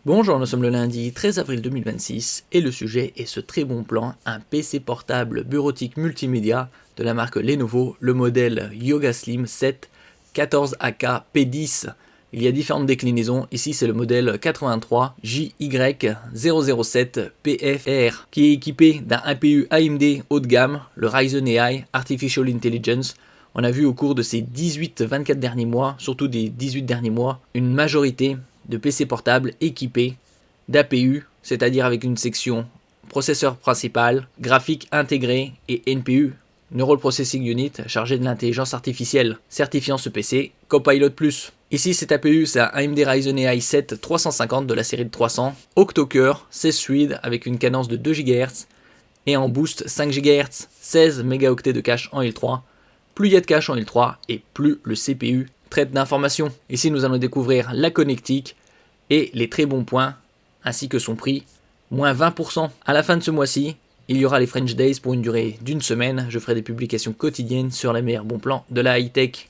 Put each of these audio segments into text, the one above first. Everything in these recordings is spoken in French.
Bonjour, nous sommes le lundi 13 avril 2026 et le sujet est ce très bon plan, un PC portable bureautique multimédia de la marque Lenovo, le modèle Yoga Slim 7 14AK P10. Il y a différentes déclinaisons, ici c'est le modèle 83 JY007 PFR qui est équipé d'un APU AMD haut de gamme, le Ryzen AI Artificial Intelligence. On a vu au cours de ces 18-24 derniers mois, surtout des 18 derniers mois, une majorité de PC portables équipés d'APU, c'est-à-dire avec une section processeur principal, graphique intégré et NPU, Neural Processing Unit, chargé de l'intelligence artificielle, certifiant ce PC Copilot+. Ici, cet APU, c'est un AMD Ryzen AI 7 350 de la série de 300, octo-cœur, 16 fluides avec une cadence de 2 GHz et en boost 5 GHz, 16 mégaoctets de cache en L3. Plus il y a de cache en L3 et plus le CPU traite d'informations. Ici, nous allons découvrir la connectique et les très bons points, ainsi que son prix, moins 20%. À la fin de ce mois-ci, il y aura les French Days pour une durée d'une semaine. Je ferai des publications quotidiennes sur les meilleurs bons plans de la high-tech.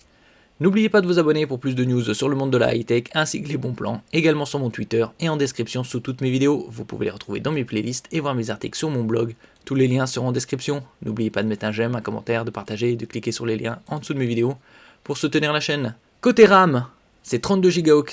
N'oubliez pas de vous abonner pour plus de news sur le monde de la high-tech, ainsi que les bons plans, également sur mon Twitter et en description sous toutes mes vidéos. Vous pouvez les retrouver dans mes playlists et voir mes articles sur mon blog. Tous les liens seront en description. N'oubliez pas de mettre un j'aime, un commentaire, de partager et de cliquer sur les liens en dessous de mes vidéos pour soutenir la chaîne. Côté RAM, c'est 32 Go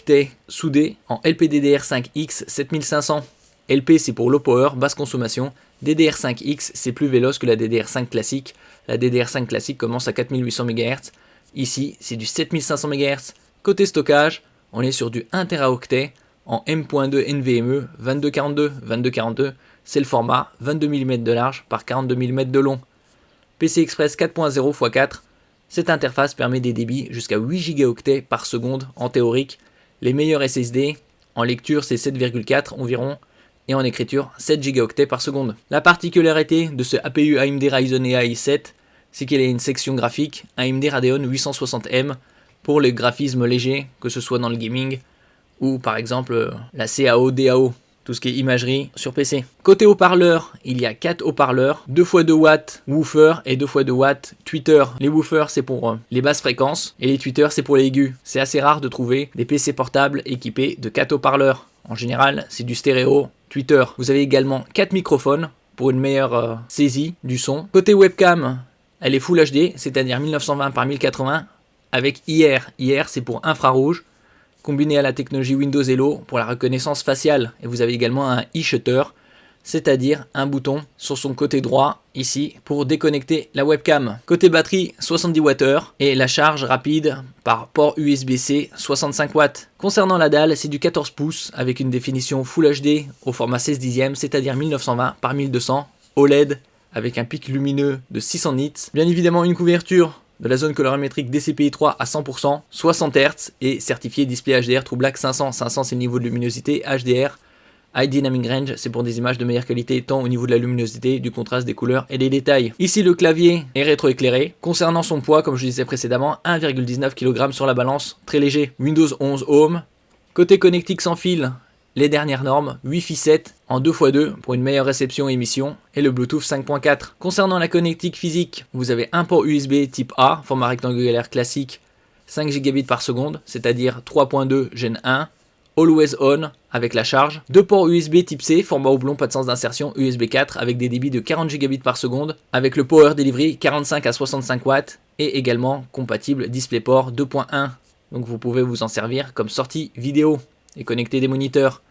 soudés en LPDDR5X 7500. LP c'est pour low power, basse consommation. DDR5X c'est plus véloce que la DDR5 classique. La DDR5 classique commence à 4800 MHz. Ici c'est du 7500 MHz. Côté stockage, on est sur du 1 Teraoctet en M.2 NVMe 2242. 2242 c'est le format 22 mm de large par 42 mm de long. PCI Express 4.0 x 4. Cette interface permet des débits jusqu'à 8 Go par seconde en théorique. Les meilleurs SSD, en lecture c'est 7,4 environ, et en écriture 7 Go par seconde. La particularité de ce APU AMD Ryzen AI 7, c'est qu'il y a une section graphique AMD Radeon 860M pour les graphismes légers, que ce soit dans le gaming, ou par exemple la CAO, DAO. Tout ce qui est imagerie sur PC. Côté haut-parleurs, il y a 4 haut-parleurs, 2x2 watts woofer et 2x2 watts tweeter. Les woofers c'est pour les basses fréquences et les tweeters c'est pour les aigus. C'est assez rare de trouver des PC portables équipés de 4 haut-parleurs. En général, c'est du stéréo tweeter. Vous avez également 4 microphones pour une meilleure saisie du son. Côté webcam, elle est Full HD, c'est-à-dire 1920 par 1080 avec IR. IR c'est pour infrarouge, combiné à la technologie Windows Hello pour la reconnaissance faciale. Et vous avez également un e-shutter, c'est-à-dire un bouton sur son côté droit, ici, pour déconnecter la webcam. Côté batterie, 70 Wh et la charge rapide par port USB-C, 65 watts. Concernant la dalle, c'est du 14 pouces avec une définition Full HD au format 16 dixièmes, c'est-à-dire 1920 par 1200, OLED avec un pic lumineux de 600 nits. Bien évidemment, une couverture de la zone colorimétrique DCI-3 à 100%, 60 Hz et certifié display HDR True Black 500. 500 c'est le niveau de luminosité, HDR, High Dynamic Range, c'est pour des images de meilleure qualité tant au niveau de la luminosité, du contraste, des couleurs et des détails. Ici le clavier est rétroéclairé. Concernant son poids, comme je disais précédemment, 1,19 kg sur la balance, très léger. Windows 11 Home. Côté connectique sans fil, les dernières normes, Wi-Fi 7 en 2x2 pour une meilleure réception et émission et le Bluetooth 5.4. Concernant la connectique physique, vous avez un port USB type A, format rectangulaire classique, 5 Gb par seconde, c'est-à-dire 3.2 Gen 1, Always On avec la charge. Deux ports USB type C, format oblong, pas de sens d'insertion, USB 4 avec des débits de 40 Gb par seconde, avec le Power Delivery 45 à 65 watts et également compatible DisplayPort 2.1. Donc vous pouvez vous en servir comme sortie vidéo et connecter des moniteurs.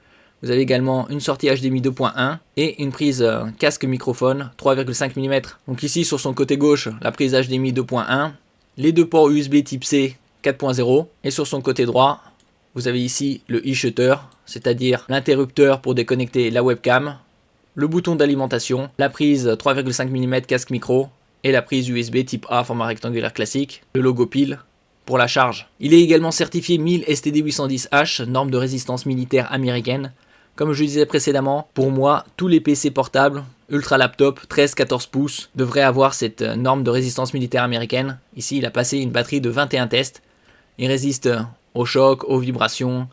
Vous avez également une sortie HDMI 2.1 et une prise casque microphone 3,5 mm. Donc ici sur son côté gauche, la prise HDMI 2.1, les deux ports USB type C 4.0 et sur son côté droit, vous avez ici le e-shutter, c'est-à-dire l'interrupteur pour déconnecter la webcam, le bouton d'alimentation, la prise 3,5 mm casque micro et la prise USB type A format rectangulaire classique, le logo pile pour la charge. Il est également certifié 1000 STD810H, norme de résistance militaire américaine. Comme je disais précédemment, pour moi, tous les PC portables, ultra laptop, 13-14 pouces, devraient avoir cette norme de résistance militaire américaine. Ici, il a passé une batterie de 21 tests. Il résiste au choc, aux vibrations,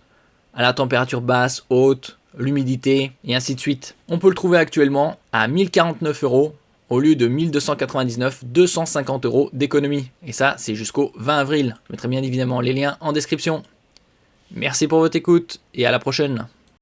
à la température basse, haute, l'humidité, et ainsi de suite. On peut le trouver actuellement à 1049 € au lieu de 1299, 250 € d'économie. Et ça, c'est jusqu'au 20 avril. Je mettrai bien évidemment les liens en description. Merci pour votre écoute et à la prochaine.